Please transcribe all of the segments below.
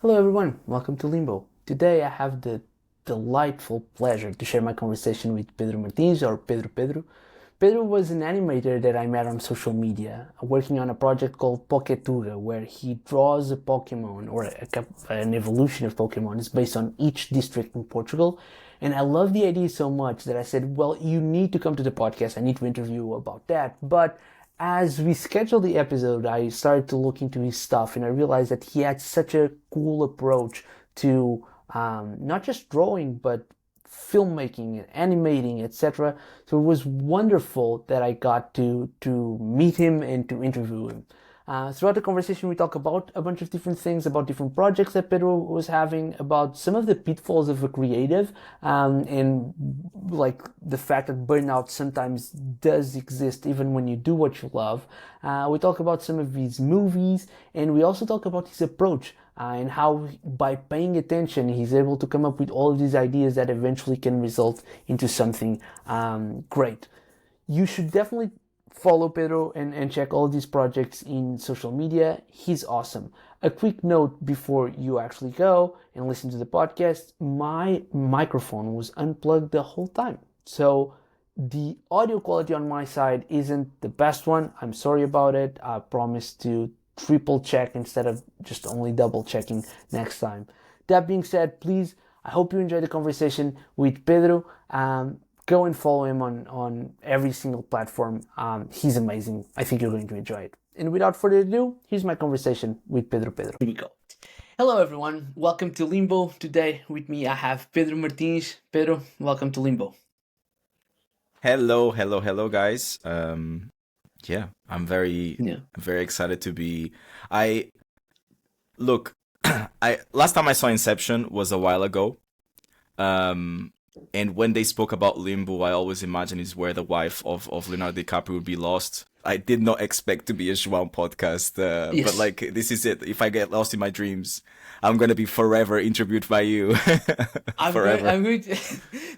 Hello everyone, welcome to Limbo. Today I have the delightful pleasure to share my conversation with Pedro Martins or Pedro. Pedro was an animator that I met on social media, working on a project called Poketuga, where he draws a Pokemon or an evolution of Pokemon based on each district in Portugal. And I love the idea so much that I said, well, you need to come to the podcast. I need to interview you about that. But as we scheduled the episode, I started to look into his stuff and I realized that he had such a cool approach to not just drawing, but filmmaking and animating, etc. So it was wonderful that I got to meet him and to interview him. Throughout the conversation, we talk about a bunch of different things, about different projects that Pedro was having, about some of the pitfalls of a creative, and like the fact that burnout sometimes does exist even when you do what you love. We talk about some of his movies, and we also talk about his approach and how by paying attention he's able to come up with all of these ideas that eventually can result into something great. You should definitely follow Pedro and check all these projects in social media. He's awesome. A quick note before you actually go and listen to the podcast, my microphone was unplugged the whole time. So the audio quality on my side isn't the best one. I'm sorry about it. I promise to triple check instead of just only double checking next time. That being said, please, I hope you enjoyed the conversation with Pedro. Go and follow him on every single platform. He's amazing. I think you're going to enjoy it. And without further ado, here's my conversation with Pedro. Here we go. Hello, everyone. Welcome to Limbo. Today with me, I have Pedro Martins. Pedro, welcome to Limbo. Hello, guys. Yeah, Yeah. I'm very excited to be. I look, I last time I saw Inception was a while ago. Um, and when they spoke about Limbo, I always imagine is where the wife of Leonardo DiCaprio would be lost. I did not expect to be a João podcast, but Yes. like this is it. If I get lost in my dreams, I'm gonna be forever interviewed by you, forever. I'm going to,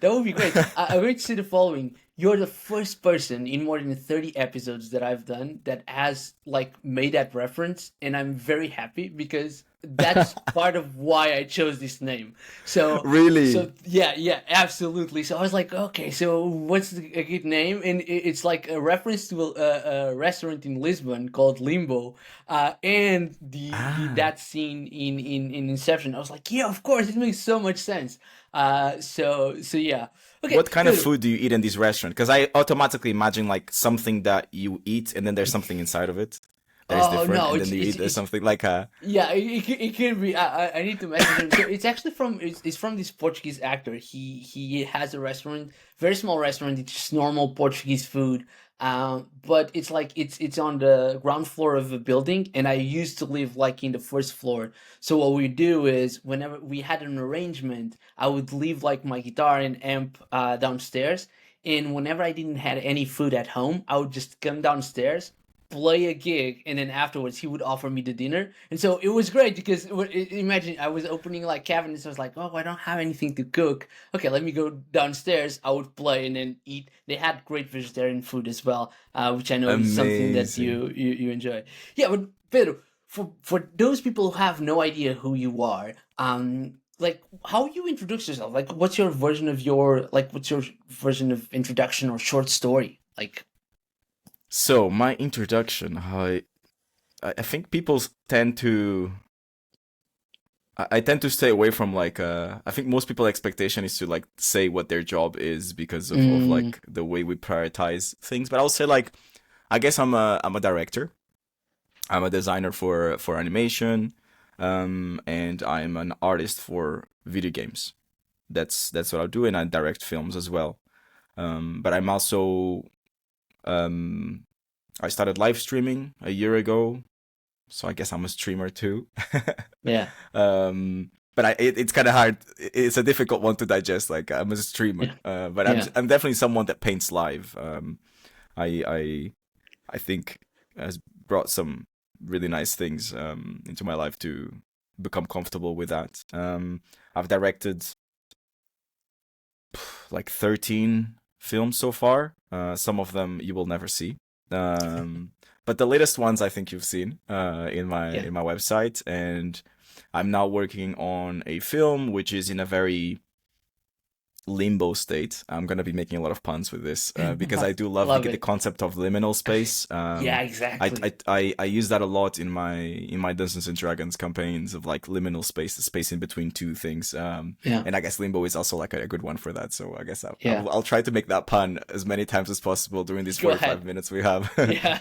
that would be great. I'm going to say the following. You're the first person in more than 30 episodes that I've done that has like made that reference. And I'm very happy because that's part of why I chose this name. So, Really? so yeah, absolutely. So I was like, okay, so what's a good name? And it's like a reference to a restaurant in Lisbon called Limbo, and the Ah. that scene in Inception. I was like, yeah, of course, it makes so much sense. So yeah. Okay, What kind of Pedro. food do you eat in this restaurant? Because I automatically imagine like something that you eat and then there's something inside of it that is Oh different, no, and then you eat there's it's something like a. yeah, it can be. I need to message him. So it's actually it's from this Portuguese actor. He has a restaurant, very small restaurant. It's just normal Portuguese food. But it's like it's on the ground floor of a building, and I used to live like in the first floor. So what we do is whenever we had an arrangement, I would leave like my guitar and amp downstairs, and whenever I didn't have any food at home, I would just come downstairs, play a gig, and then afterwards he would offer me the dinner. And so it was great because imagine I was opening like cabinets. I was like, oh, I don't have anything to cook. Okay, let me go downstairs. I would play and then eat. They had great vegetarian food as well, which I know is something that Amazing. you enjoy. Yeah, but Pedro, for those people who have no idea who you are, like how you introduce yourself, like what's your version of introduction or short story, like. So my introduction, I think people tend to. I tend to stay away from like I think most people expectation is to like say what their job is because of Mm, like the way we prioritize things. But I'll say like I guess I'm a director. I'm a designer for animation, and I'm an artist for video games. That's what I do, and I direct films as well. But I'm also um, I started live streaming a year ago, so I guess I'm a streamer too. yeah, But it's kind of hard. It's a difficult one to digest. Like I'm a streamer, yeah, but yeah. I'm definitely someone that paints live. I I I think has brought some really nice things into my life to become comfortable with that. I've directed like 13 films so far. Some of them you will never see. Um, but the latest ones I think you've seen in my Yeah. website, and I'm now working on a film which is in a very limbo state. I'm gonna be making a lot of puns with this because I do love Love the it. concept of liminal space. Yeah, I, exactly. I use that a lot in my Dungeons and Dragons campaigns of like liminal space, the space in between two things. Yeah, And I guess limbo is also like a good one for that. So I guess yeah. I'll try to make that pun as many times as possible during these Go 45 ahead. minutes we have. Yeah.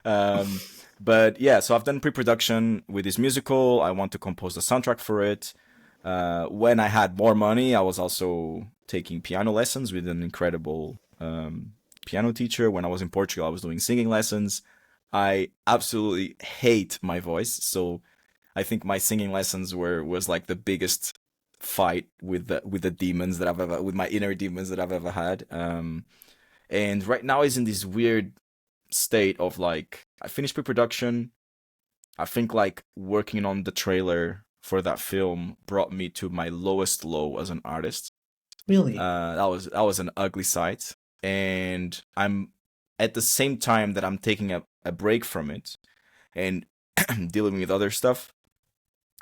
um, but yeah, so I've done pre-production with this musical. I want to compose the soundtrack for it. When I had more money, I was also taking piano lessons with an incredible piano teacher. When I was in Portugal, I was doing singing lessons. I absolutely hate my voice, so I think my singing lessons was like the biggest fight with the demons that I've ever with my inner demons that I've ever had. And right now is in this weird state of like I finished pre-production. I think like working on the trailer for that film brought me to my lowest low as an artist. Really? That was an ugly sight, and I'm at the same time that I'm taking a break from it and dealing with other stuff.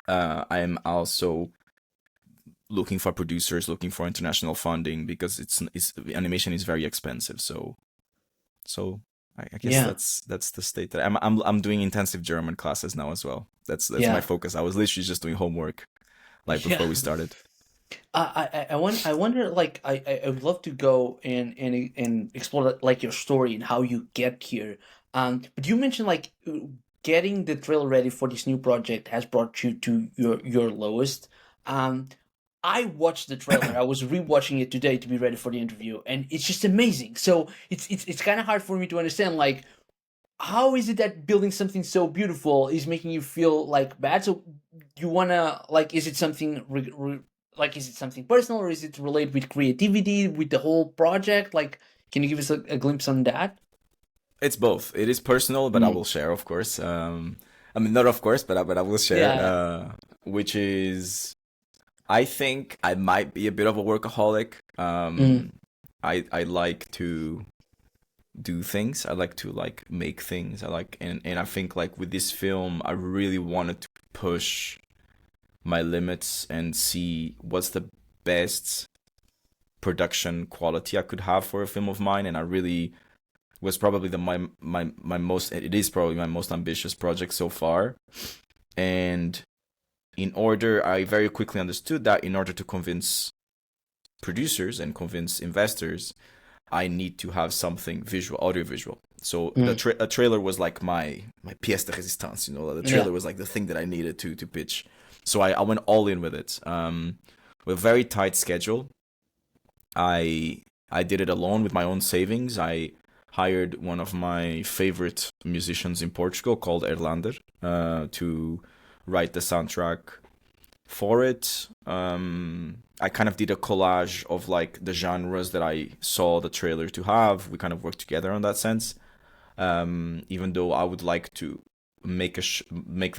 I am also looking for producers, looking for international funding because it's animation is very expensive. So I guess Yeah, that's the state that I'm doing intensive German classes now as well. That's my yeah, focus. I was literally just doing homework like yeah. before we started. I wonder, like, I would love to go and explore like your story and how you get here. But you mentioned like getting the trailer ready for this new project has brought you to your lowest. Um, I watched the trailer. I was rewatching it today to be ready for the interview, and it's just amazing. So it's kind of hard for me to understand, like, how is it that building something so beautiful is making you feel like bad? So you wanna like, is it something like, is it something personal, or is it related with creativity with the whole project? Like, can you give us a glimpse on that? It's both. It is personal, but I Mm, will share, of course. I mean, not of course, but I will share. yeah. Which is, I think I might be a bit of a workaholic. Mm, I like to do things. I like to like make things. I like and I think like with this film, I really wanted to push my limits and see what's the best production quality I could have for a film of mine, and I really was probably my most it is probably my most ambitious project so far. And I very quickly understood that in order to convince producers and convince investors, I need to have something visual, audiovisual. So mm, a trailer was like my pièce de résistance, you know. The yeah. trailer was like the thing that I needed to pitch. So I went all in with it. With a very tight schedule. I did it alone with my own savings. I hired one of my favorite musicians in Portugal called Erlander to write the soundtrack for it. I kind of did a collage of like the genres that I saw the trailer to have. We kind of worked together on that sense. Even though I would like to make the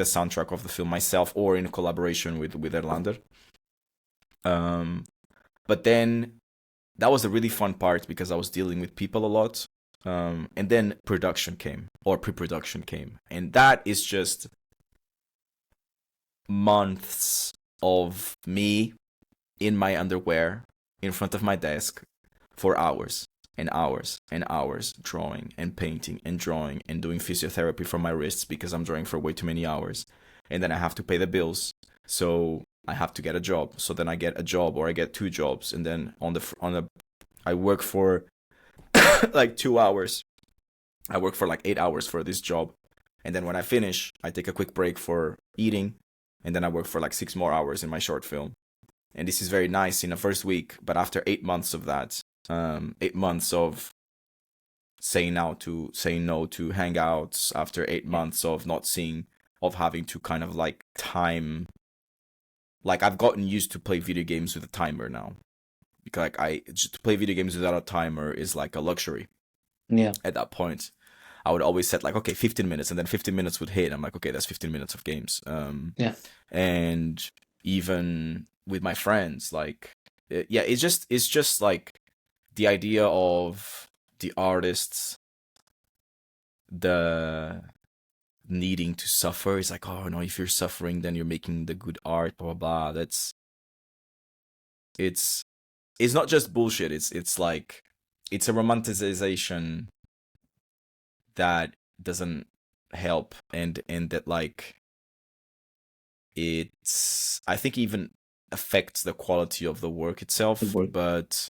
soundtrack of the film myself or in collaboration with Erlander. Um, but then that was a really fun part because I was dealing with people a lot. And then production came or pre-production came, and that is just months of me in my underwear in front of my desk for hours and hours and hours drawing and painting and drawing and doing physiotherapy for my wrists because I'm drawing for way too many hours. And then I have to pay the bills. So I have to get a job. So then I get a job or I get two jobs, and then I work for like 2 hours. I work for like 8 hours for this job. And then when I finish, I take a quick break for eating, and then I work for like 6 more hours in my short film. And this is very nice in the first week, but after 8 months of that, 8 months of saying no to hangouts, after eight Yeah. months of not seeing, of having to kind of like time, like I've gotten used to play video games with a timer now. Because like to play video games without a timer is like a luxury Yeah. at that point. I would always set like, okay, 15 minutes, and then 15 minutes would hit. I'm like, okay, that's 15 minutes of games. Yeah. And even with my friends, like, yeah, it's just like the idea of the artists, the needing to suffer. It's like, oh no, if you're suffering, then you're making the good art, blah blah blah. It's it's not just bullshit. It's like it's a romanticization that doesn't help, and that like it's I think even affects the quality of the work The itself. work. But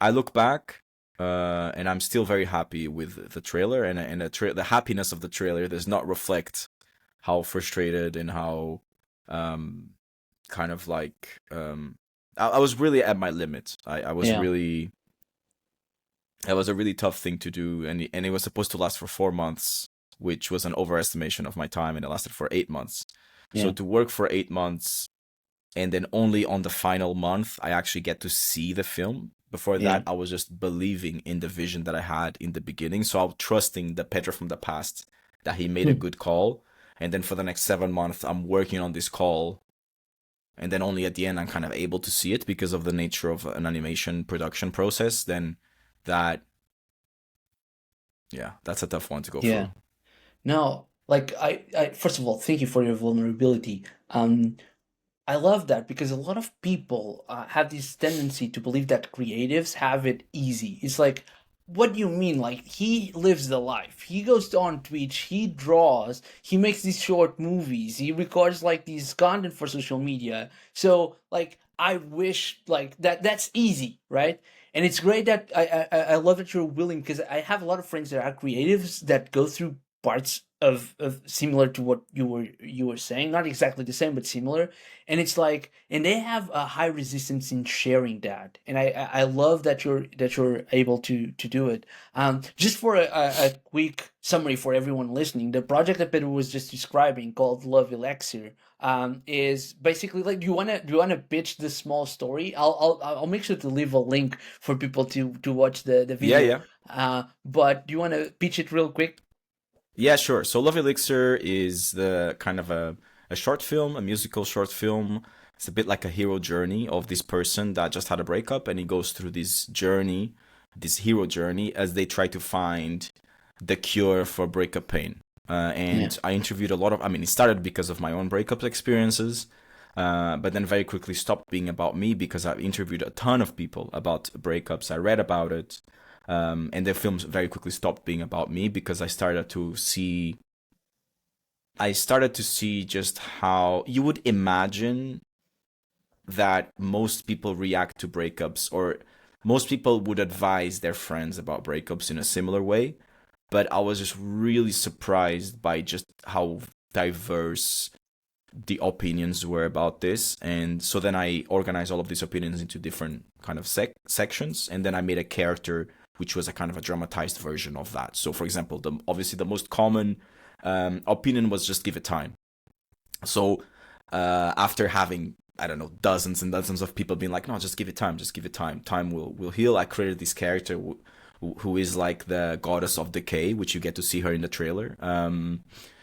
I look back, and I'm still very happy with the trailer, and the happiness of the trailer does not reflect how frustrated and how um kind of like I was really at my limit. I was Yeah, really it was a really tough thing to do, and it was supposed to last for 4 months, which was an overestimation of my time, and it lasted for 8 months. So yeah, to work for 8 months, and then only on the final month I actually get to see the film. Before yeah. that, I was just believing in the vision that I had in the beginning. So I was trusting the Pedro from the past that he made a Hmm. good call. And then for the next 7 months, I'm working on this call. And then only at the end, I'm kind of able to see it because of the nature of an animation production process. Then that, yeah, that's a tough one to go Yeah. through. No, like I first of all, thank you for your vulnerability. I love that because a lot of people have this tendency to believe that creatives have it easy. It's like, what do you mean? Like, he lives the life. He goes on Twitch, he draws, he makes these short movies, he records like these content for social media. So, like, I wish like that's easy, right? And it's great that I love that you're willing because I have a lot of friends that are creatives that go through parts of similar to what you were saying, not exactly the same but similar, and it's like, and they have a high resistance in sharing that, and I love that you're able to do it. Just for a quick summary for everyone listening, the project that Pedro was just describing called Love Elixir is basically like, do you want to pitch the small story? I'll make sure to leave a link for people to watch the Yeah, video. yeah. But do you want to pitch it real quick? Yeah, sure. So Love Elixir is the kind of a short film, a musical short film. It's a bit like a hero journey of this person that just had a breakup, and he goes through this journey, this hero journey, as they try to find the cure for breakup pain. Yeah, And I interviewed a lot of, I mean, it started because of my own breakup experiences, but then very quickly stopped being about me because I've interviewed a ton of people about breakups. I read about it, and the films very quickly stopped being about me because I started to see just how you would imagine that most people react to breakups, or most people would advise their friends about breakups in a similar way. But I was just really surprised by just how diverse the opinions were about this. And so then I organized all of these opinions into different kind of sections, and then I made a character which was a kind of a dramatized version of that. So for example, obviously the most common opinion was just give it time. So after having, I don't know, dozens and dozens of people being like, no, just give it time, just give it time, time will heal, I created this character who is like the goddess of decay, which you get to see her in the trailer.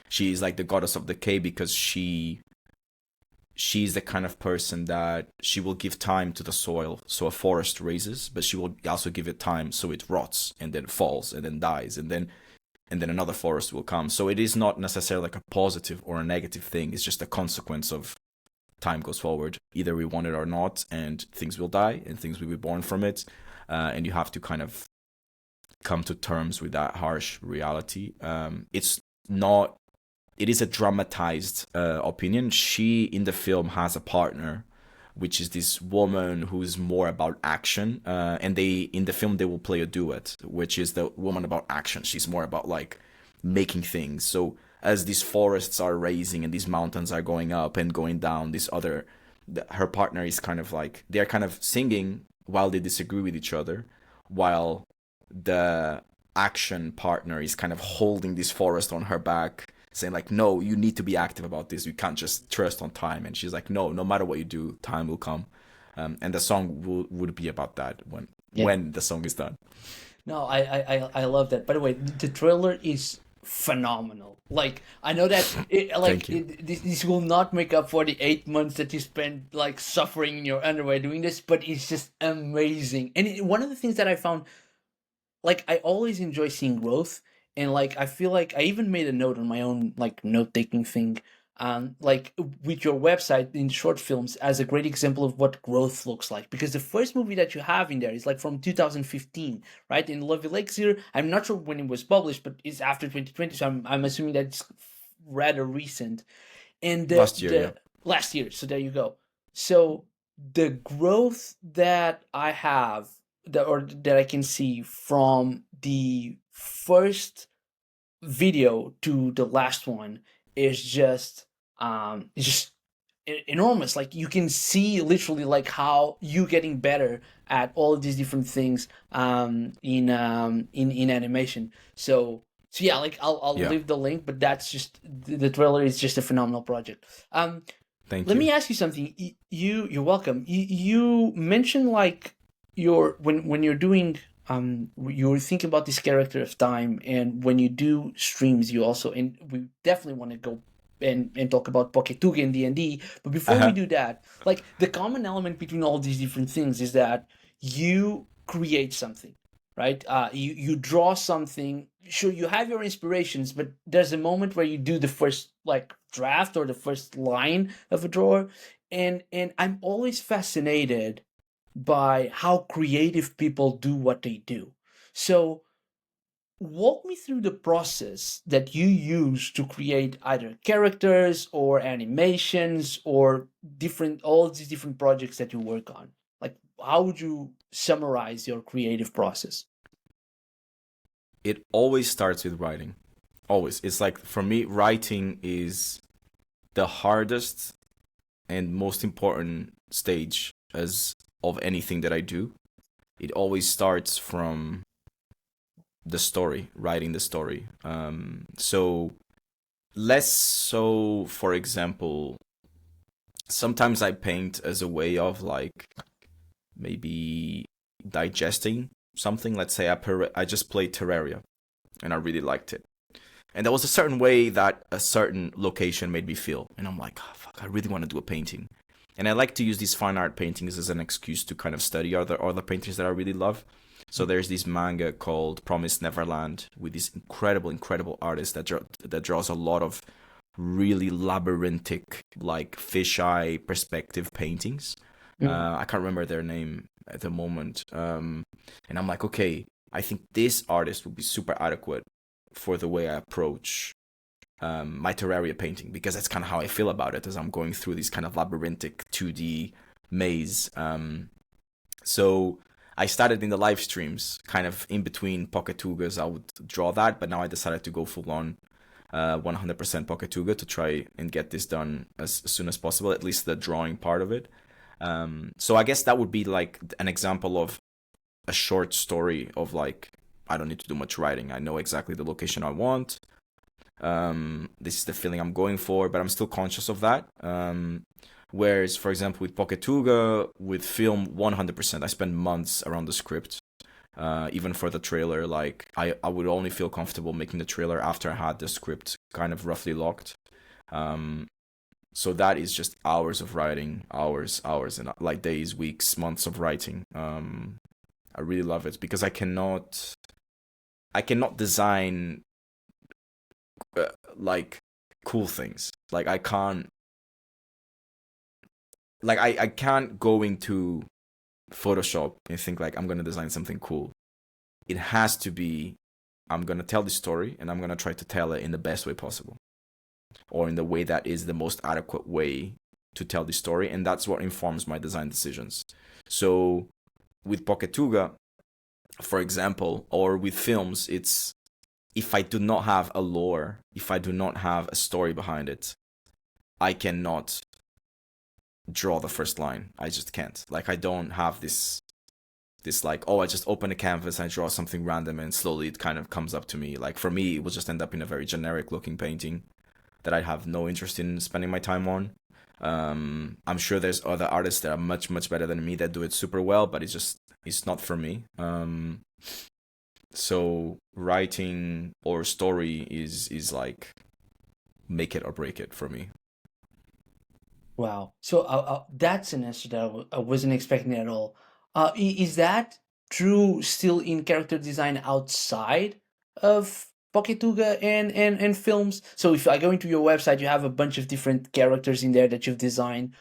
She is like the goddess of decay because she's the kind of person that she will give time to the soil so a forest raises, but she will also give it time so it rots and then falls and then dies, and then another forest will come. So it is not necessarily like a positive or a negative thing. It's just a consequence of time goes forward. Either we want it or not, and things will die and things will be born from it. And you have to kind of come to terms with that harsh reality. It's not. It is a dramatized opinion. She in the film has a partner, which is this woman who's more about action. And they in the film they will play a duet, which is the woman about action. She's more about like making things. So as these forests are raising and these mountains are going up and going down, her partner is kind of like they're kind of singing while they disagree with each other, while the action partner is kind of holding this forest on her back, saying like, no, you need to be active about this, you can't just trust on time. And she's like, no matter what you do, time will come. And the song would be about that yeah. when the song is done. No, I love that. By the way, the trailer is phenomenal. Like, I know that Thank you. this will not make up for the 8 months that you spent like suffering in your underwear doing this, but it's just amazing. And one of the things that I found, like, I always enjoy seeing growth, And like I feel like I even made a note on my own like note taking thing, like with your website in short films as a great example of what growth looks like, because the first movie that you have in there is like from 2015, right? In Love Elixir, I'm not sure when it was published, but it's after 2020, so I'm assuming that it's rather recent. And Last year, yeah. the last year, so there you go. So the growth that I have, that I can see from the first video to the last one is just enormous. Like you can see literally like how you getting better at all of these different things in animation. So yeah, like I'll Yeah. leave the link, but that's just the trailer is just a phenomenal project. Thank Let you. me ask you something. You're welcome. You mentioned like your when you're doing you're thinking about this character of time, and when you do streams you also, and we definitely want to go and talk about Poketuga and D&D, but before we Uh-huh. do that, like the common element between all these different things is that you create something, right? You draw something. Sure, you have your inspirations, but there's a moment where you do the first like draft or the first line of a drawer, and I'm always fascinated by how creative people do what they do. So walk me through the process that you use to create either characters or animations or different all these different projects that you work on. Like how would you summarize your creative process? It always starts with writing. Always. It's like for me, writing is the hardest and most important stage as of anything that I do. It always starts from the story, writing the story. So less so, for example, sometimes I paint as a way of like maybe digesting something. Let's say I just played Terraria and I really liked it. And there was a certain way that a certain location made me feel. And I'm like, oh, fuck, I really want to do a painting. And I like to use these fine art paintings as an excuse to kind of study other paintings that I really love. So there's this manga called Promised Neverland with this incredible artist that draws a lot of really labyrinthic, like fisheye perspective paintings. Mm. I can't remember their name at the moment. And I'm like, okay, I think this artist would be super adequate for the way I approach my Terraria painting, because that's kind of how I feel about it as I'm going through this kind of labyrinthic 2D maze. So I started in the live streams, kind of in between Poketugas. I would draw that, but now I decided to go full on 100% Poketuga to try and get this done as soon as possible, at least the drawing part of it. So I guess that would be like an example of a short story of like, I don't need to do much writing. I know exactly the location I want. This is the feeling I'm going for, but I'm still conscious of that. Whereas, for example, with Poketuga, with film, 100%. I spend months around the script. Even for the trailer, like I would only feel comfortable making the trailer after I had the script kind of roughly locked. So that is just hours of writing, hours, and like days, weeks, months of writing. I really love it because I cannot design like cool things. Like I can't go into Photoshop and think like I'm gonna design something cool. It has to be, I'm gonna tell the story and I'm gonna try to tell it in the best way possible, or in the way that is the most adequate way to tell the story, and that's what informs my design decisions. So with Poketuga, for example, or with films, it's if I do not have a lore, if I do not have a story behind it, I cannot draw the first line. I just can't. Like I don't have this like, oh, I just open a canvas, I draw something random, and slowly it kind of comes up to me. Like for me, it will just end up in a very generic looking painting that I have no interest in spending my time on. I'm sure there's other artists that are much better than me that do it super well, but it's not for me. So writing or story is like make it or break it for me. Wow. So that's an answer that I wasn't expecting at all. Is that true still in character design outside of Poketuga and films. So if I go into your website, you have a bunch of different characters in there that you've designed.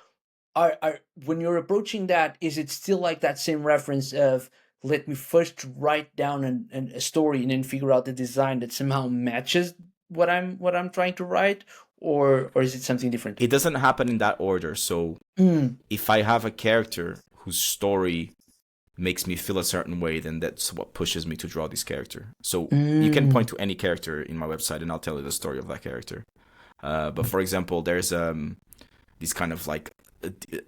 Are when you're approaching that, is it still like that same reference of let me first write down a story and then figure out the design that somehow matches what I'm trying to write, or is it something different? It doesn't happen in that order. So Mm. if I have a character whose story makes me feel a certain way, then that's what pushes me to draw this character. So you can point Mm. to any character in my website and I'll tell you the story of that character. But for example, there's this kind of like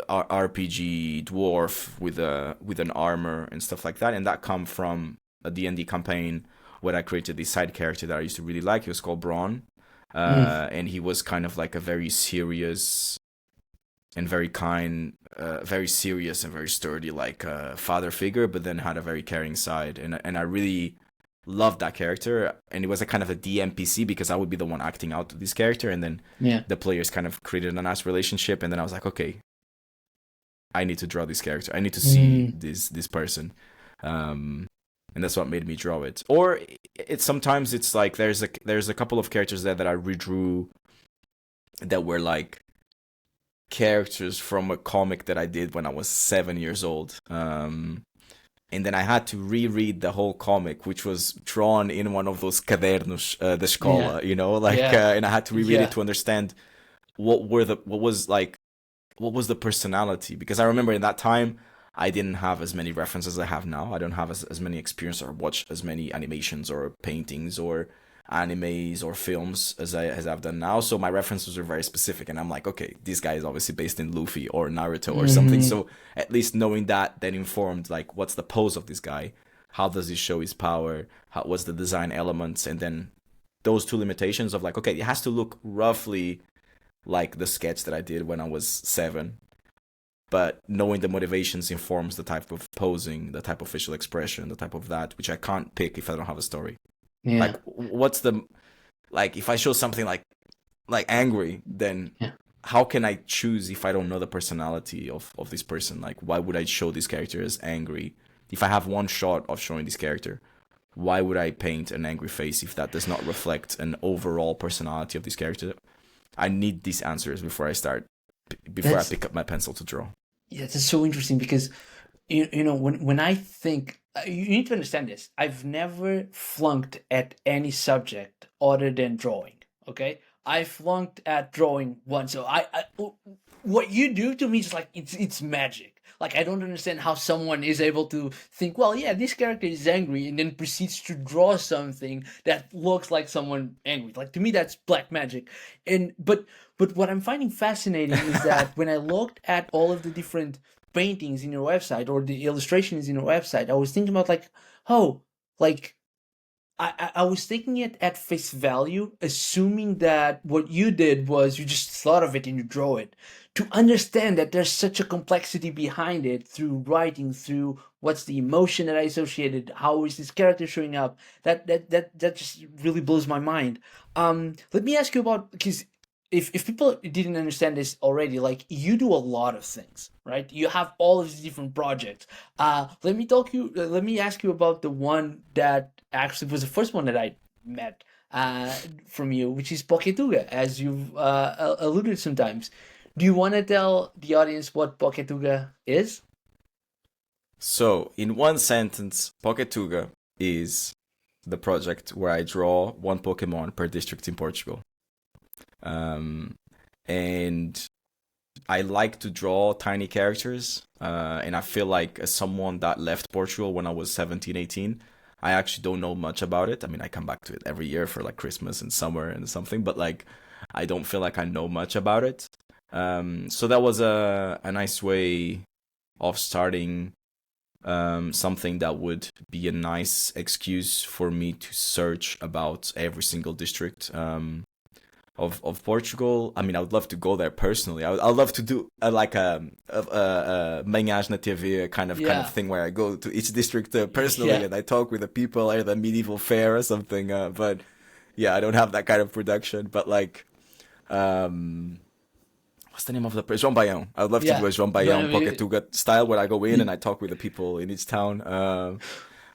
RPG dwarf with an armor and stuff like that, and that come from a D&D campaign where I created this side character that I used to really like. He was called Braun, Mm. and he was kind of like a very serious and very kind, very serious and very sturdy, like father figure, but then had a very caring side, and I really loved that character. And it was a kind of a DMPC because I would be the one acting out this character, and then Yeah. the players kind of created a nice relationship. And then I was like, okay, I need to draw this character. I need to see Mm. this person, and that's what made me draw it. Or it's sometimes it's like there's a couple of characters there that I redrew that were like characters from a comic that I did when I was 7 years old. And then I had to reread the whole comic, which was drawn in one of those cadernos da Yeah. escola, you know, like, Yeah. and I had to reread it Yeah. to understand what was the personality. Because I remember in that time, I didn't have as many references as I have now. I don't have as many experience or watch as many animations or paintings or animes or films as I've done now. So my references are very specific, and I'm like, okay, this guy is obviously based in Luffy or Naruto or something. Mm. So at least knowing that then informed like what's the pose of this guy, how does he show his power, what's the design elements, and then those two limitations of like, okay, it has to look roughly like the sketch that I did when I was 7. But knowing the motivations informs the type of posing, the type of facial expression, the type of that, which I can't pick if I don't have a story. Yeah. Like, what's the like? If I show something like angry, then Yeah. how can I choose if I don't know the personality of this person? Like, why would I show this character as angry? If I have one shot of showing this character, why would I paint an angry face if that does not reflect an overall personality of this character? I need these answers before I That's pick up my pencil to draw. Yeah, that's so interesting because when I think you need to understand this. I've never flunked at any subject other than drawing. Okay, I flunked at drawing once. So what you do to me is like it's magic. Like I don't understand how someone is able to think, well, yeah, this character is angry, and then proceeds to draw something that looks like someone angry. Like to me, that's black magic. And but what I'm finding fascinating is that when I looked at all of the different paintings in your website or the illustrations in your website, I was thinking about like, oh, like I was taking it at face value, assuming that what you did was you just thought of it and you draw it. To understand that there's such a complexity behind it through writing, through what's the emotion that I associated, how is this character showing up, that just really blows my mind. Let me ask you about because if people didn't understand this already, like you do a lot of things, right? You have all of these different projects. Let me ask you about the one that actually was the first one that I met from you, which is Poketuga, as you've alluded sometimes. Do you want to tell the audience what Poketuga is? So, in one sentence, Poketuga is the project where I draw one Pokemon per district in Portugal. Um, and I like to draw tiny characters, and I feel like as someone that left Portugal when I was 17, 18, I actually don't know much about it. I mean, I come back to it every year for like Christmas and summer and something, but like I don't feel like I know much about it. So that was a nice way of starting something that would be a nice excuse for me to search about every single district of Portugal. I mean, I would love to go there personally. I'd love to do like a manhãs na TV kind of Yeah, thing where I go to each district personally yeah, and I talk with the people at the medieval fair or something. But yeah, I don't have that kind of production. But like, um, what's the name of the place? João Baião. I would love to do yeah. a João You Baião know, Poketuga style where I go in and I talk with the people in each town.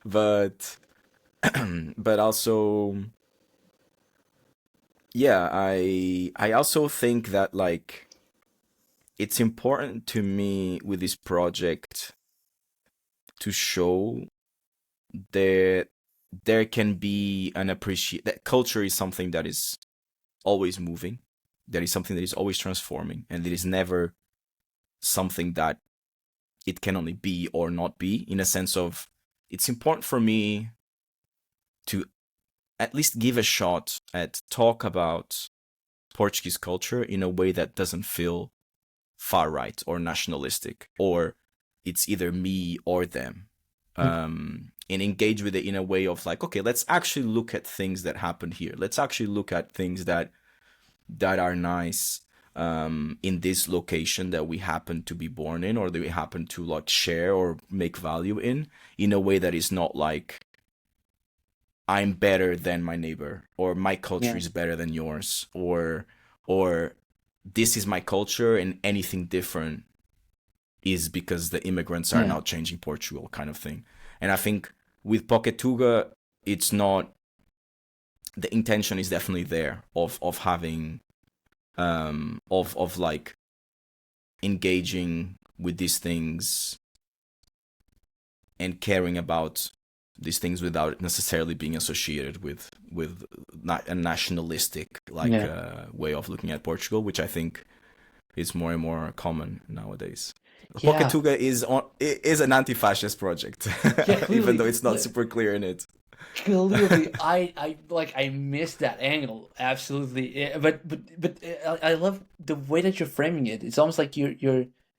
But but also. Yeah, I also think that like it's important to me with this project to show that there can be an appreciate that culture is something that is always moving, that is something that is always transforming, and it is never something that it can only be or not be, in a sense of it's important for me to at least give a shot at talk about Portuguese culture in a way that doesn't feel far right or nationalistic, or it's either me or them. And engage with it in a way of like, okay, let's actually look at things that happened here. Let's actually look at things that are nice in this location that we happen to be born in, or that we happen to like share or make value in a way that is not like I'm better than my neighbor, or my culture Yeah. is better than yours, or this is my culture and anything different is because the immigrants are Yeah. now changing Portugal, kind of thing. And I think with Poketuga, it's not, the intention is definitely there of having of like engaging with these things and caring about these things without necessarily being associated with not a nationalistic like Yeah. way of looking at Portugal, which I think is more and more common nowadays. Yeah. Poketuga is an anti-fascist project, Yeah, even though clearly. it's not super clear in it. Clearly, I missed that angle absolutely. I love the way that you're framing it. It's almost like you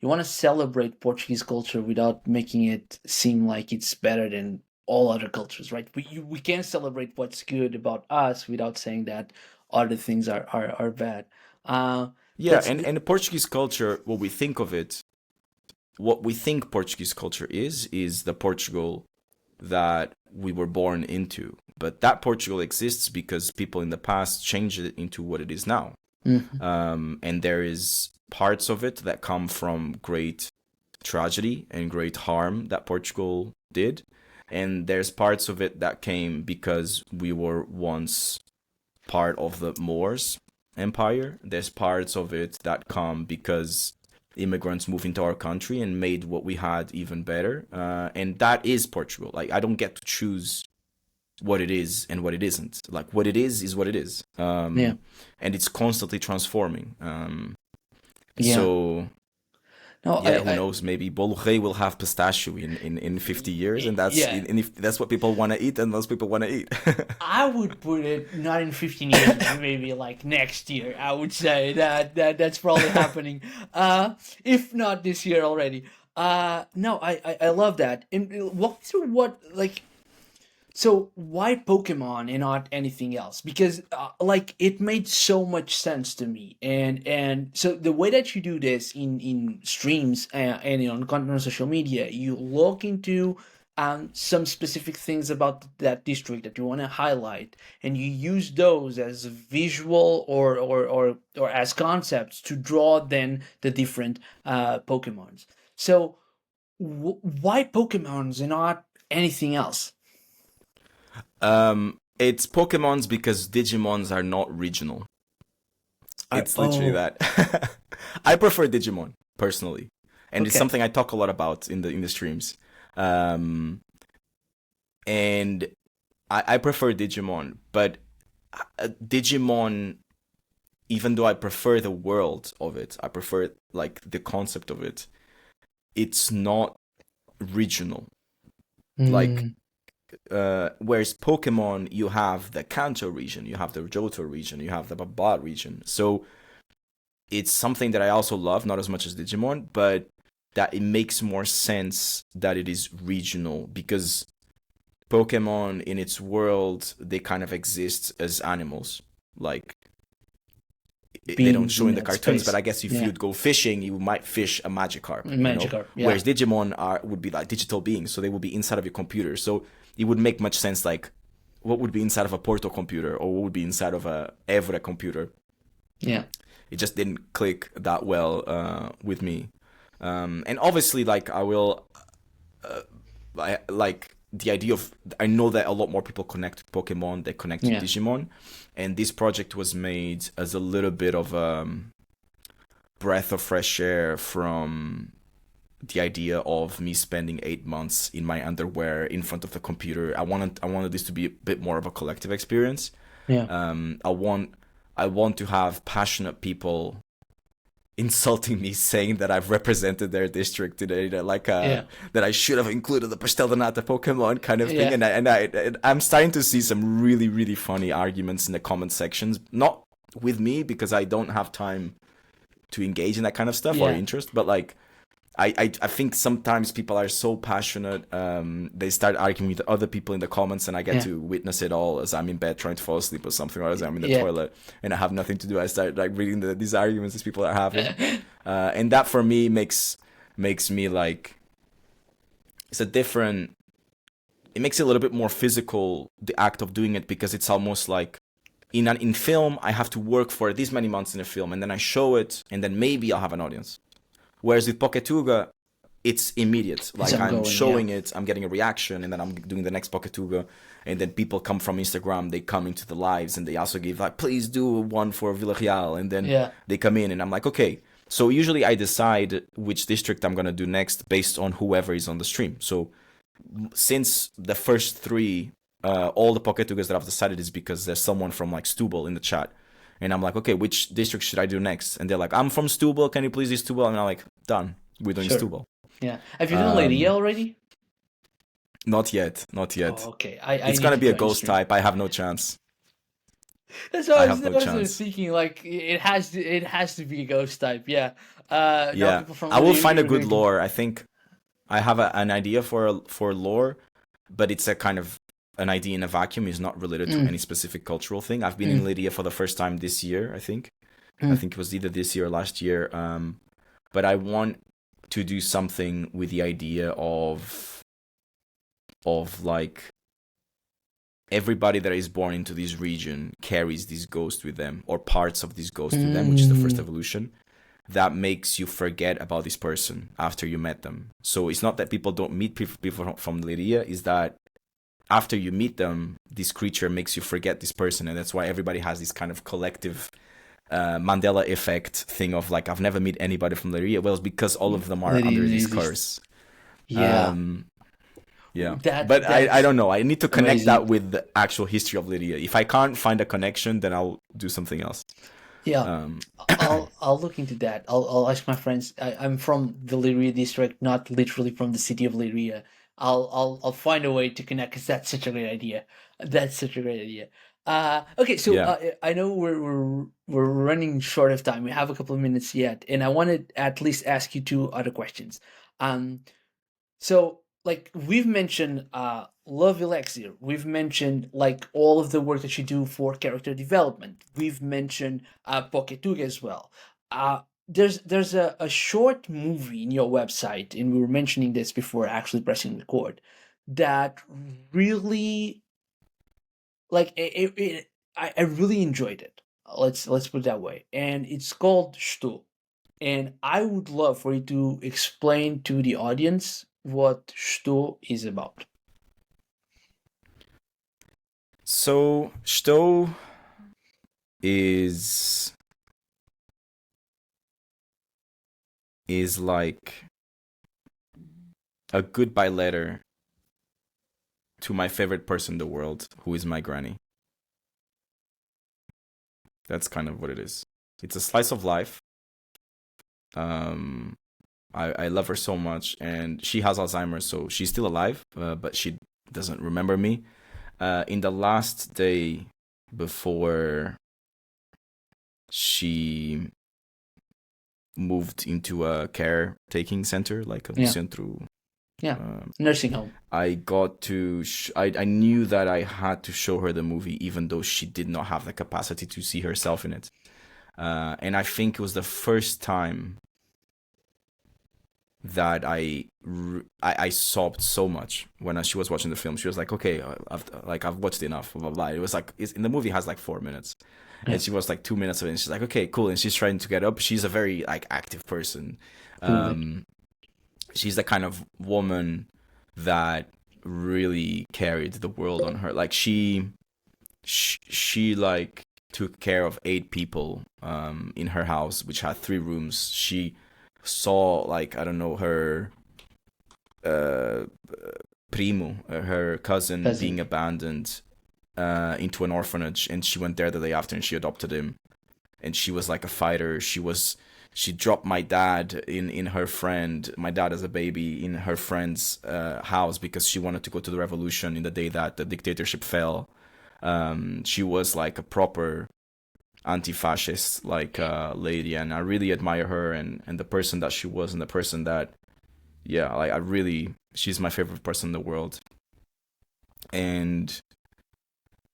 want to celebrate Portuguese culture without making it seem like it's better than all other cultures, right? We can't celebrate what's good about us without saying that other things are bad. Uh, Yeah, that's and the Portuguese culture, what we think of it, what we think Portuguese culture is the Portugal that we were born into. But that Portugal exists because people in the past changed it into what it is now. Mhm. And there is parts of it that come from great tragedy and great harm that Portugal did. And there's parts of it that came because we were once part of the Moors Empire. There's parts of it that come because immigrants moved into our country and made what we had even better. And that is Portugal. Like, I don't get to choose what it is and what it isn't. Like, what it is what it is. Yeah, And it's constantly transforming. yeah. So No, yeah, who knows? Maybe Bolo Rei will have pistachio in 50 years, and that's yeah. and if that's what people want to eat, and those people want to eat. I would put it not in 15 years, but maybe like next year. I would say that's probably happening. If not this year already. No, I love that. And walk through what like so why Pokemon and not anything else? Because like it made so much sense to me, and so the way that you do this in streams and on content on social media, you look into some specific things about that district that you want to highlight, and you use those as visual or as concepts to draw then the different Pokemons. So why Pokemons and not anything else? It's Pokemon's because Digimons are not regional. It's literally Oh. that. I prefer Digimon personally, and it's Okay. something I talk a lot about in the streams. Um, and I prefer Digimon, but Digimon, even though I prefer the world of it, I prefer like the concept of it. It's not regional. Like Mm, whereas Pokemon, you have the Kanto region, you have the Johto region, you have the Baba region. So it's something that I also love, not as much as Digimon, but that it makes more sense that it is regional because Pokemon in its world, they kind of exist as animals. Like they don't beings show in in the that cartoons, but space. I guess if Yeah. you'd go fishing, you might fish a Magikarp. Magikarp. Yeah. Whereas Digimon are would be like digital beings, so they would be inside of your computer. So it would make much sense, like what would be inside of a Portal computer or what would be inside of a Evra computer. Yeah. It just didn't click that well with me. And obviously, like I will, like the idea of, I know that a lot more people connect with Pokemon, they connect to Yeah. Digimon, and this project was made as a little bit of a breath of fresh air from the idea of me spending 8 months in my underwear in front of the computer. I wanted this to be a bit more of a collective experience. Yeah. I want to have passionate people insulting me, saying that I've represented their district today, Yeah. that I should have included the Pastel de Nata Pokemon kind of thing. Yeah. And I'm starting to see some really, really funny arguments in the comment sections. Not with me, because I don't have time to engage in that kind of stuff or Yeah. interest, but like I think sometimes people are so passionate, they start arguing with other people in the comments, and I get Yeah. to witness it all as I'm in bed trying to fall asleep or something, or as I'm in the Yeah. toilet and I have nothing to do. I start like reading these arguments these people are having, and that for me makes me like, it's a different. It makes it a little bit more physical, the act of doing it, because it's almost like in film I have to work for this many months in a film, and then I show it, and then maybe I'll have an audience. Whereas with Poketuga, it's immediate. Like, I'm ongoing, showing yeah. it, I'm getting a reaction, and then I'm doing the next Poketuga, and then people come from Instagram, they come into the lives, and they also give like, please do one for Villarreal, and then Yeah. they come in, and I'm like, okay. So usually I decide which district I'm gonna do next based on whoever is on the stream. So since the first three, all the Poketugas that I've decided is because there's someone from like Stubble in the chat. And I'm like, okay, which district should I do next? And they're like, I'm from Stubble. Can you please do Stubble? And I'm like, done. We're doing Sure. Stubble. Yeah. Have you done Lydia already? Not yet. Not yet. Oh, okay. I It's need gonna to be a join ghost stream. type. I have no chance. That's what I I have no was chance. thinking. Like, it has to be a ghost type. Yeah. Now Yeah. people from I will Lydia find a are good going to- lore. I think I have an idea for lore, but it's a kind of an idea in a vacuum. Is not related to any specific cultural thing. I've been in Lydia for the first time this year, I think. I think it was either this year or last year. But I want to do something with the idea of like, everybody that is born into this region carries this ghost with them, or parts of this ghost with them, which is the first evolution. That makes you forget about this person after you met them. So it's not that people don't meet people from Lydia, is that after you meet them, this creature makes you forget this person, and that's why everybody has this kind of collective Mandela effect thing of like, I've never met anybody from Lyria. Well, it's because all of them are Lyria under this is- curse. Yeah. Yeah, That- but I that's don't know. I need to connect amazing. that with the actual history of Lyria. If I can't find a connection, then I'll do something else. Yeah. I'll look into that. I'll ask my friends. I'm from the Lyria district, not literally from the city of Lyria. I'll find a way to connect, because that's such a great idea. That's such a great idea. Okay, so Yeah. I know we're running short of time. We have a couple of minutes yet, and I want to at least ask you two other questions. So like we've mentioned Love Elixir, we've mentioned like all of the work that you do for character development. We've mentioned Poketuga as well. There's a short movie in your website, and we were mentioning this before actually pressing record, that really like I really enjoyed it. Let's put it that way. And it's called Stu. And I would love for you to explain to the audience what Stu is about. So Stowe is like a goodbye letter to my favorite person in the world, who is my granny. That's kind of what it is. It's a slice of life. I love her so much, and she has Alzheimer's, so she's still alive, but she doesn't remember me. In the last day before she moved into a caretaking center, like a centro. Nursing home. I got to. I knew that I had to show her the movie, even though she did not have the capacity to see herself in it. And I think it was the first time that I sobbed so much when she was watching the film. She was like, "Okay, I've watched enough." Blah blah blah. It was like in the movie has like 4 minutes, and she was like 2 minutes of it. And she's like, "Okay, cool." And she's trying to get up. She's a very like active person. She's the kind of woman that really carried the world on her. Like she like took care of 8 people in her house, which had 3 rooms. She saw, like, I don't know, her uh primo, her cousin, being Cousin. abandoned into an orphanage, and she went there the day after and she adopted him. And she was like a fighter. She dropped my dad in her friend, my dad as a baby, in her friend's house because she wanted to go to the revolution in the day that the dictatorship fell. She was like a proper anti-fascist like lady, and I really admire her and the person that she was, and the person that, yeah, like, I really, she's my favorite person in the world. And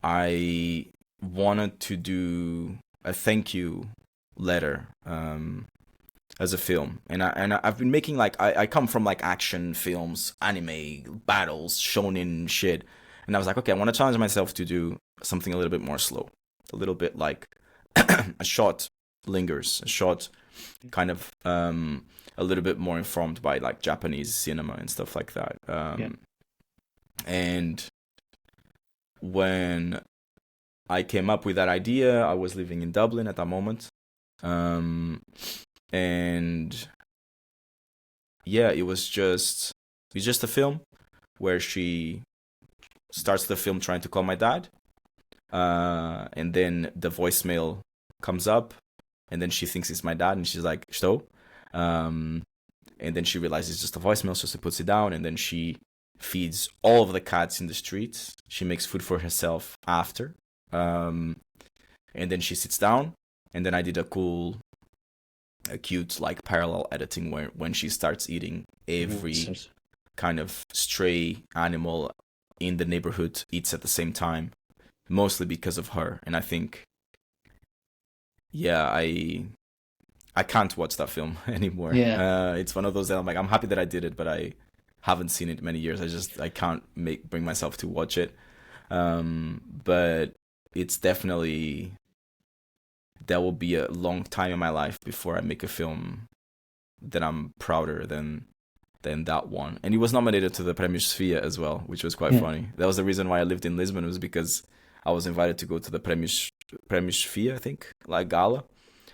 I wanted to do a thank you letter as a film, and I've been making, like, I come from like action films, anime, battles, shonen shit, and I was like, okay, I want to challenge myself to do something a little bit more slow, a little bit like a shot lingers, a shot kind of a little bit more informed by like Japanese cinema and stuff like that. Yeah. And when I came up with that idea, I was living in Dublin at that moment. And yeah, it's just a film where she starts the film trying to call my dad, and then the voicemail comes up, and then she thinks it's my dad, and she's like, "Estou," and then she realizes it's just a voicemail, so she puts it down, and then she feeds all of the cats in the streets. She makes food for herself after, and then she sits down, and then I did a cute like parallel editing where when she starts eating, every kind of stray animal in the neighborhood eats at the same time, mostly because of her. And I think, yeah, I can't watch that film anymore. Yeah. It's one of those that I'm like, I'm happy that I did it, but I haven't seen it in many years. I can't bring myself to watch it. But it's definitely, that will be a long time in my life before I make a film that I'm prouder than that one. And it was nominated to the Premio Sofia as well, which was quite Yeah. funny. That was the reason why I lived in Lisbon, was because I was invited to go to the Premio Sofia, I think, like gala.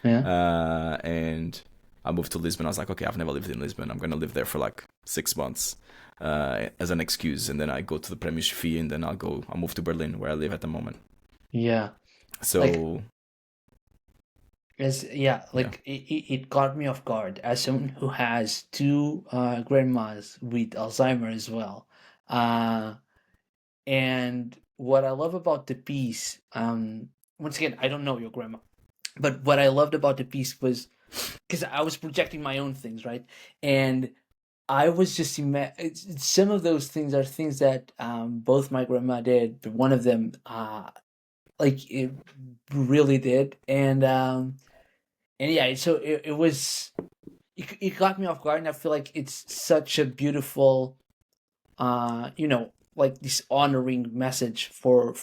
Yeah. And I moved to Lisbon. I was like, okay, I've never lived in Lisbon. I'm gonna live there for like 6 months as an excuse, and then I go to the Premio Sofia, and then I'll move to Berlin, where I live at the moment. Yeah. Like, So yeah, yeah. like it caught me off guard as someone who has two grandmas with Alzheimer as well. Uh, and what I love about the piece, once again, I don't know your grandma, but what I loved about the piece was because I was projecting my own things, right? And I was just some of those things are things that both my grandma did, but one of them, like it really did, and yeah, so it was it got me off guard, and I feel like it's such a beautiful like this honoring message for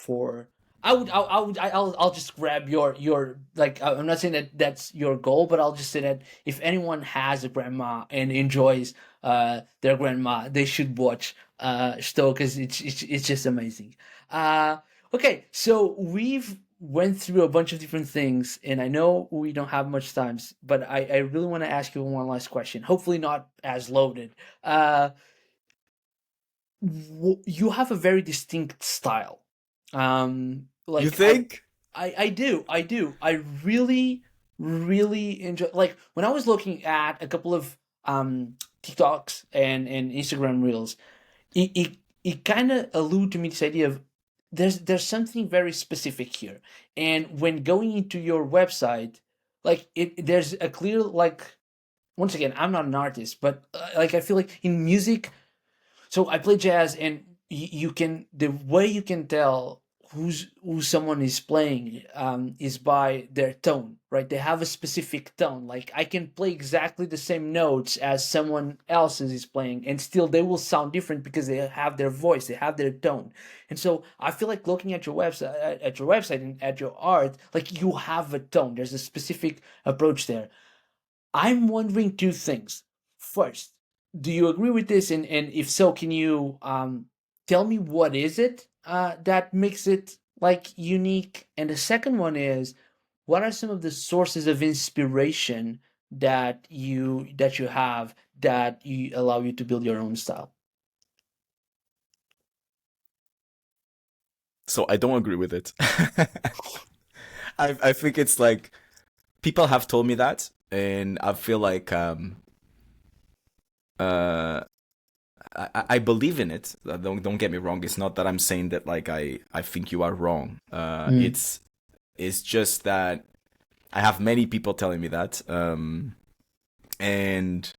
I'll just grab your like I'm not saying that that's your goal, but I'll just say that if anyone has a grandma and enjoys their grandma, they should watch Stowe, because it's just amazing. Okay, so we've went through a bunch of different things, and I know we don't have much time, but I really want to ask you one last question, hopefully not as loaded. You have a very distinct style. You Like think? I really, really enjoy. Like when I was looking at a couple of TikToks and Instagram reels, it kind of allude to me this idea of there's something very specific here, and when going into your website, like there's a clear like. Once again, I'm not an artist, but like I feel like in music, so I play jazz, and you can the way you can tell who someone is playing is by their tone, right? They have a specific tone. Like I can play exactly the same notes as someone else is playing, and still they will sound different because they have their voice, they have their tone. And so I feel like looking at your website and at your art, like you have a tone. There's a specific approach there. I'm wondering two things. First, do you agree with this? And if so, can you tell me what is it that makes it like unique, and the second one is what are some of the sources of inspiration that you have that you allow you to build your own style. So I don't agree with it. I think it's like people have told me that, and I feel like uh I believe in it. Don't get me wrong. It's not that I'm saying that like I think you are wrong. Mm. It's just that I have many people telling me that, and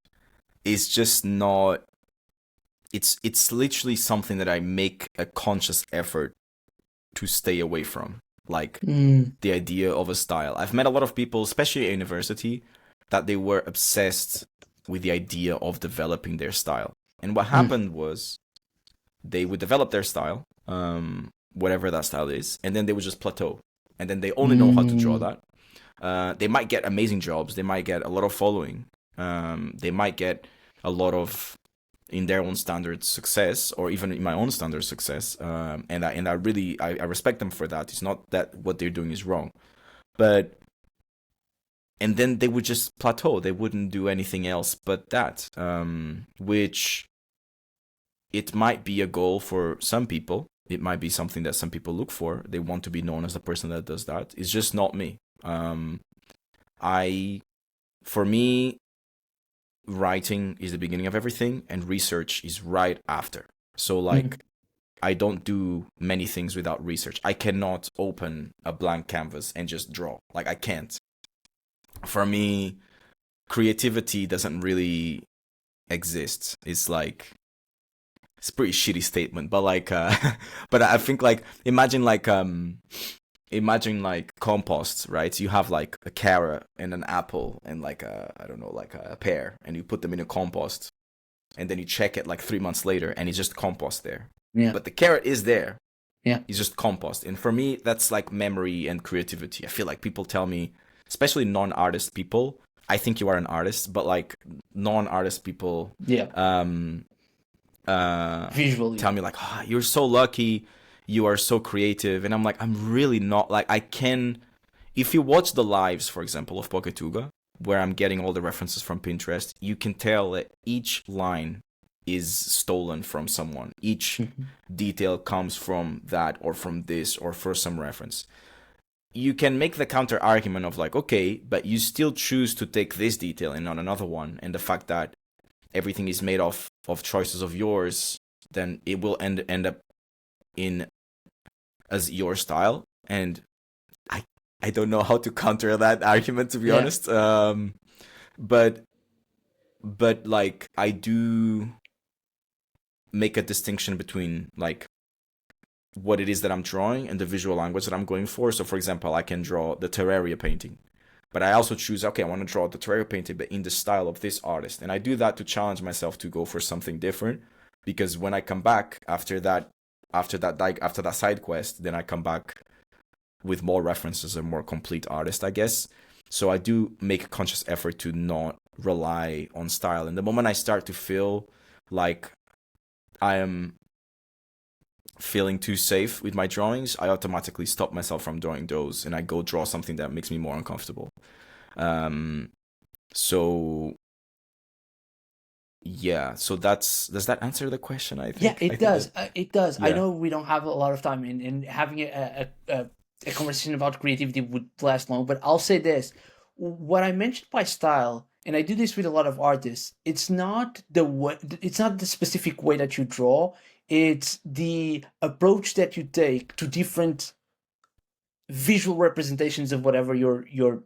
it's just not. It's literally something that I make a conscious effort to stay away from. Like Mm. the idea of a style. I've met a lot of people, especially at university, that they were obsessed with the idea of developing their style. And what Mm. happened was they would develop their style, whatever that style is, and then they would just plateau. And then they only know how to draw Mm. that. They might get amazing jobs. They might get a lot of following. They might get a lot of, in their own standards, success, or even in my own standards, success. And I really I respect them for that. It's not that what they're doing is wrong, but and then they would just plateau. They wouldn't do anything else but that, which it might be a goal for some people. It might be something that some people look for. They want to be known as the person that does that. It's just not me. I, for me, writing is the beginning of everything, and research is right after. So, Mm. like, I don't do many things without research. I cannot open a blank canvas and just draw. Like, I can't. For me, creativity doesn't really exist. It's a pretty shitty statement, but like, but I think like imagine like compost, right? You have like a carrot and an apple and like a, I don't know, like a pear, and you put them in a compost, and then you check it like 3 months later, and it's just compost there. Yeah. But the carrot is there. Yeah. It's just compost. And for me, that's like memory and creativity. I feel like people tell me, especially non-artist people, I think you are an artist, but like non-artist people, Yeah. um, Visually. tell me like, oh, you're so lucky, you are so creative, and I'm like, I'm really not. Like, I can, if you watch the lives, for example, of Poketuga, where I'm getting all the references from Pinterest, you can tell that each line is stolen from someone. Each Mhm. detail comes from that or from this or for some reference. You can make the counter argument of like, okay, but you still choose to take this detail and not another one, and the fact that everything is made of choices of yours, then it will end up in as your style. And I I don't know how to counter that argument, to be Yeah. honest. But like I do make a distinction between like what it is that I'm drawing and the visual language that I'm going for. So for example, I can draw the Terraria painting, but I also choose, okay, I want to draw the Terraria painting, but in the style of this artist. And I do that to challenge myself to go for something different. Because when I come back after that side quest, then I come back with more references and more complete artist, I guess. So I do make a conscious effort to not rely on style. And the moment I start to feel like I am feeling too safe with my drawings, I automatically stop myself from drawing those and I go draw something that makes me more uncomfortable. Um, so yeah, so does that answer the question? I Yeah, think I it think that does. It does. I yeah. know we don't have a lot of time, and having a conversation about creativity would last long. But I'll say this: what I mentioned by style, and I do this with a lot of artists. It's not the way. It's not the specific way that you draw. It's the approach that you take to different visual representations of whatever you're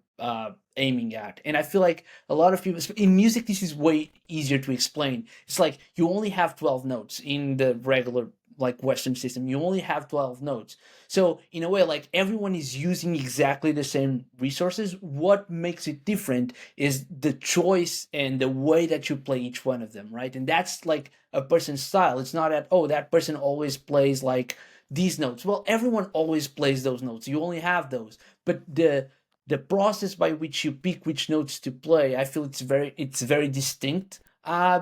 aiming at. And I feel like a lot of people in music, this is way easier to explain. It's like you only have 12 notes in the regular like Western system. You only have 12 notes. So in a way, like everyone is using exactly the same resources. What makes it different is the choice and the way that you play each one of them, right? And that's like a person's style. It's not that, oh, that person always plays like these notes. Well, everyone always plays those notes. You only have those. But the process by which you pick which notes to play, I feel it's very distinct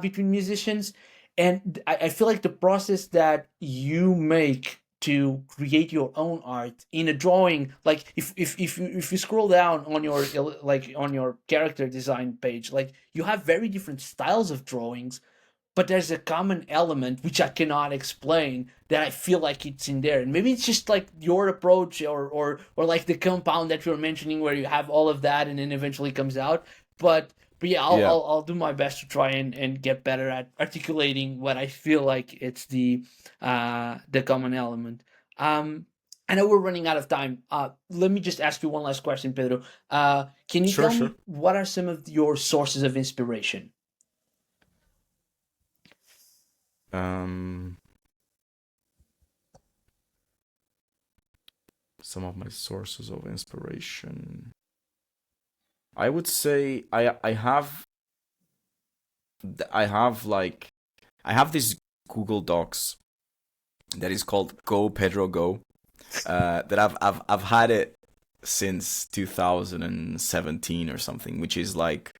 between musicians. And I feel like the process that you make to create your own art in a drawing, like if you scroll down on your like on your character design page, like you have very different styles of drawings, but there's a common element which I cannot explain that I feel like it's in there. And maybe it's just like your approach, or like the compound that you're mentioning where you have all of that and then eventually comes out. But yeah, Yeah, I'll do my best to try and get better at articulating what I feel like it's the common element. Um I know we're running out of time. Let me just ask you one last question, Pedro. Can you sure, tell sure. me what are some of your sources of inspiration? Um, some of my sources of inspiration. I would say I have like I have this Google Docs that is called Go Pedro Go. That I've had it since 2017 or something, which is like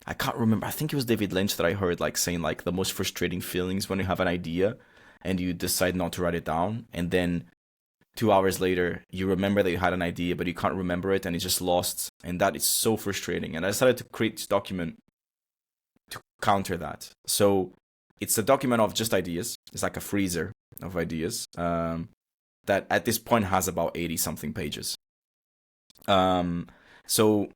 I can't remember. I think it was David Lynch that I heard like saying like the most frustrating feelings when you have an idea and you decide not to write it down, and then 2 hours later you remember that you had an idea but you can't remember it and it's just lost, and that is so frustrating. And I decided to create this document to counter that. So it's a document of just ideas. It's like a freezer of ideas that at this point has about 80 something pages. Um, so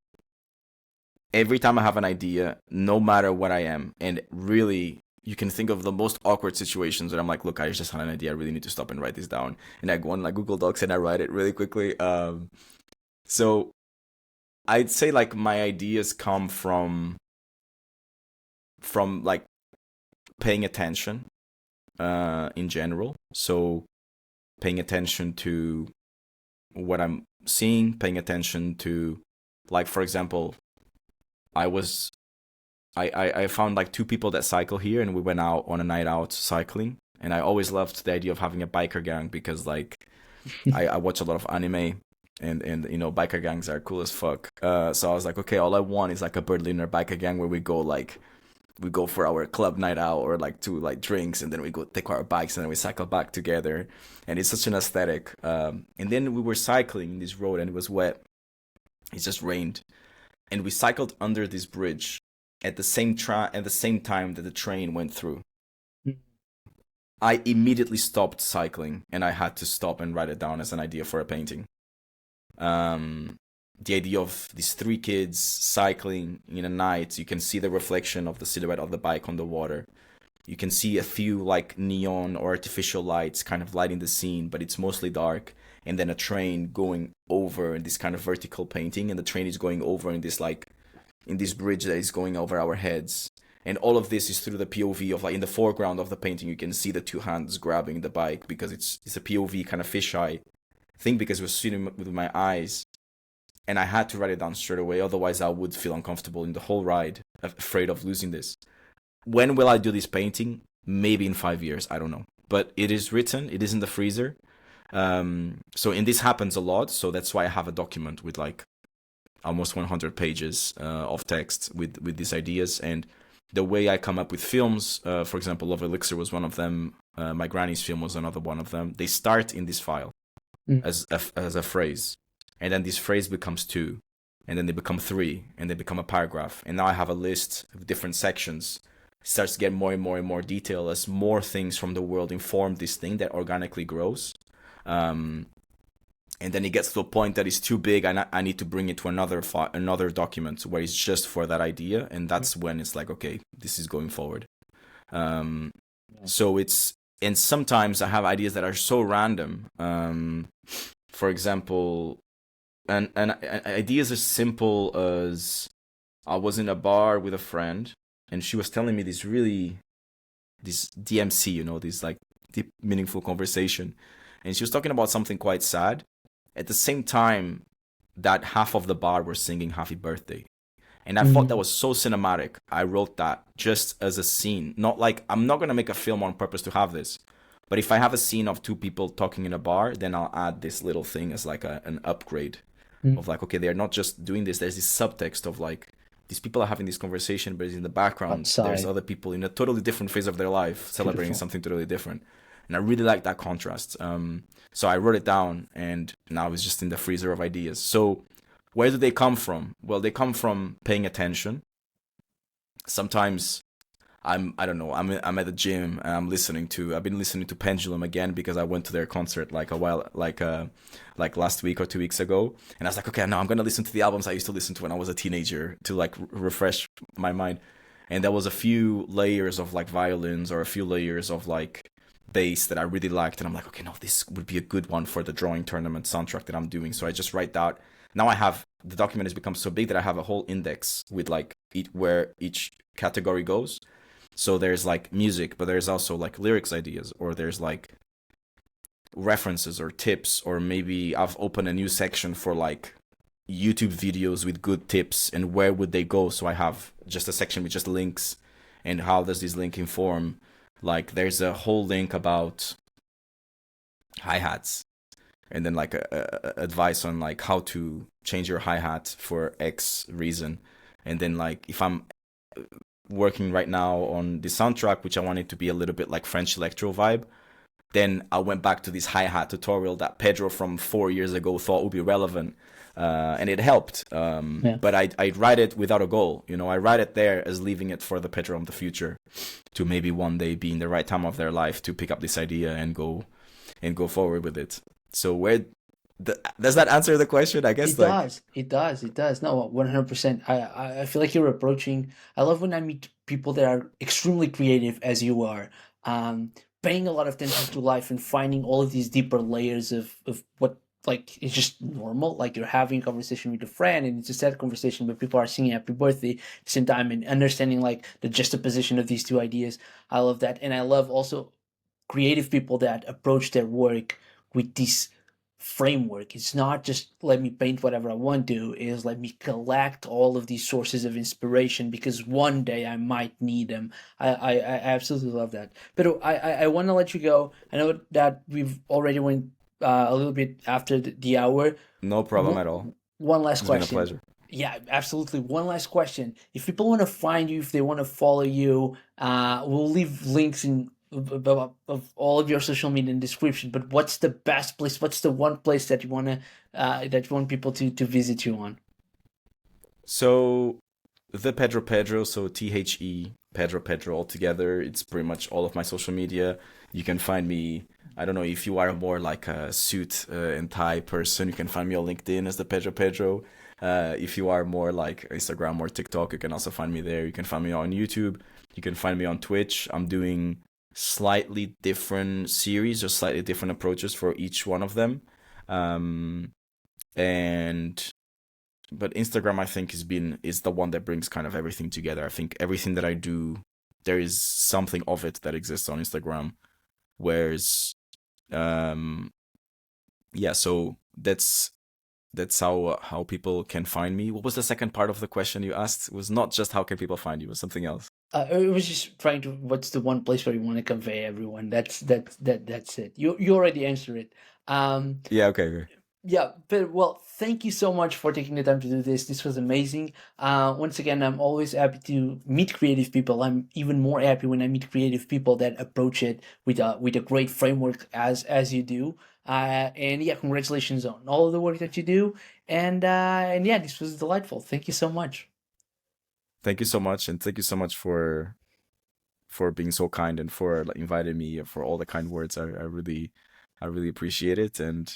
every time I have an idea, no matter what I am, and really you can think of the most awkward situations where I'm like, look, I just had an idea, I really need to stop and write this down. And I go on like Google Docs and I write it really quickly. So I'd say like my ideas come from like paying attention in general. So paying attention to what I'm seeing, paying attention to, like, for example, I was I found like two people that cycle here, and we went out on a night out cycling. And I always loved the idea of having a biker gang because like I watch a lot of anime, and you know biker gangs are cool as fuck. So I was like, okay, all I want is like a Berliner biker gang where we go for our club night out or like to like drinks, and then we go take our bikes and then we cycle back together, and it's such an aesthetic. And then we were cycling in this road and it was wet. It just rained, and we cycled under this bridge at the same time that the train went through. I immediately stopped cycling and I had to stop and write it down as an idea for a painting. Um, the idea of these three kids cycling in a night, you can see the reflection of the silhouette of the bike on the water. You can see a few like neon or artificial lights kind of lighting the scene, but it's mostly dark. And then a train going over in this kind of vertical painting, and the train is going over in this like in this bridge that is going over our heads. And all of this is through the POV of like in the foreground of the painting, you can see the two hands grabbing the bike because it's a POV kind of fisheye thing because it was sitting with my eyes, and I had to write it down straight away. Otherwise, I would feel uncomfortable in the whole ride, afraid of losing this. When will I do this painting? Maybe in 5 years. I don't know. But it is written. It is in the freezer. And this happens a lot. So that's why I have a document with like almost 100 pages of text with these ideas. And the way I come up with films, for example, Love Elixir was one of them. My Granny's film was another one of them. They start in this file as a phrase, and then this phrase becomes two, and then they become three, and they become a paragraph. And now I have a list of different sections. It starts to get more and more and more detail as more things from the world inform this thing that organically grows. Um, and then it gets to a point that is too big, and I need to bring it to another document where it's just for that idea, and that's when it's like, okay, this is going forward. Um, so it's and sometimes I have ideas that are so random. For example, and ideas as simple as I was in a bar with a friend, and she was telling me this DMC, you know, this like deep, meaningful conversation, and she was talking about something quite sad. At the same time, that half of the bar were singing "Happy Birthday," and I thought that was so cinematic. I wrote that just as a scene, not like I'm not gonna make a film on purpose to have this. But if I have a scene of two people talking in a bar, then I'll add this little thing as like an upgrade of like, okay, they're not just doing this. There's this subtext of like these people are having this conversation, but in the background, there's Outside. other people in a totally different phase of their life celebrating Beautiful. something totally different. And I really like that contrast. So I wrote it down, and now it's just in the freezer of ideas. So where do they come from? Well, they come from paying attention. Sometimes I don't know, I'm at the gym and I've been listening to Pendulum again because I went to their concert like a while like last week or 2 weeks ago, and I was like, okay, no, I'm gonna listen to the albums I used to listen to when I was a teenager to like refresh my mind. And there was a few layers of like violins or a few layers of like bass that I really liked, and I'm like, okay, no, this would be a good one for the drawing tournament soundtrack that I'm doing. So I just write that. Now I have the document has become so big that I have a whole index with like where each category goes. So there's like music, but there's also like lyrics ideas, or there's like references or tips, or maybe I've opened a new section for like YouTube videos with good tips and where would they go. So I have just a section with just links and how does this link inform. Like there's a whole link about hi-hats, and then like advice on like how to change your hi-hat for X reason. And then like if I'm working right now on the soundtrack, which I wanted to be a little bit like French electro vibe, then I went back to this hi-hat tutorial that Pedro from 4 years ago thought would be relevant. And it helped. Yeah. But I write it without a goal. You know, I write it there as leaving it for the Pedro of the future to maybe one day be in the right time of their life to pick up this idea and go forward with it. So does that answer the question? I guess It like does. It does. It does. No, 100%. I feel like you're approaching. I love when I meet people that are extremely creative as you are, paying a lot of attention to life and finding all of these deeper layers of what like is just normal. Like you're having a conversation with a friend and it's a sad conversation, but people are singing happy birthday at the same time and understanding like the juxtaposition of these two ideas. I love that. And I love also creative people that approach their work with this framework. It's not just let me paint whatever I want to, is let me collect all of these sources of inspiration because one day I might need them. I absolutely love that. But I want to let you go. I know that we've already went a little bit after the hour. no problem One, at all. one last It's been a question. pleasure. Yeah, absolutely. One last question. If people want to find you, if they want to follow you, we'll leave links in of all of your social media in the description. But what's the best place? What's the one place that you want people to visit you on? So the Pedro, so Pedro Pedro altogether. It's pretty much all of my social media. You can find me. I don't know if you are more like a suit and tie person. You can find me on LinkedIn as the Pedro. If you are more like Instagram or TikTok, you can also find me there. You can find me on YouTube. You can find me on Twitch. I'm doing slightly different series or slightly different approaches for each one of them. Um, and but Instagram I think is the one that brings kind of everything together. I think everything that I do, there is something of it that exists on Instagram. Whereas, um, yeah, so that's how people can find me. What was the second part of the question you asked? It was not just how can people find you, it was something else. I was just trying to. What's the one place where you want to convey everyone? That's it. You already answered it. Um, Yeah, okay, okay. Yeah, but well, thank you so much for taking the time to do this. This was amazing. Once again, I'm always happy to meet creative people. I'm even more happy when I meet creative people that approach it with a great framework as you do. And yeah, congratulations on all of the work that you do. And yeah, this was delightful. Thank you so much. Thank you so much, and thank you so much for being so kind and for like, inviting me for all the kind words. I really appreciate it, and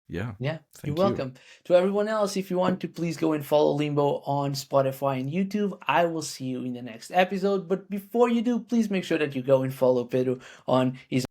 yeah, Yeah, you're thank you. welcome. To everyone else, if you want to, please go and follow Limbo on Spotify and YouTube. I will see you in the next episode. But before you do, please make sure that you go and follow Pedro on his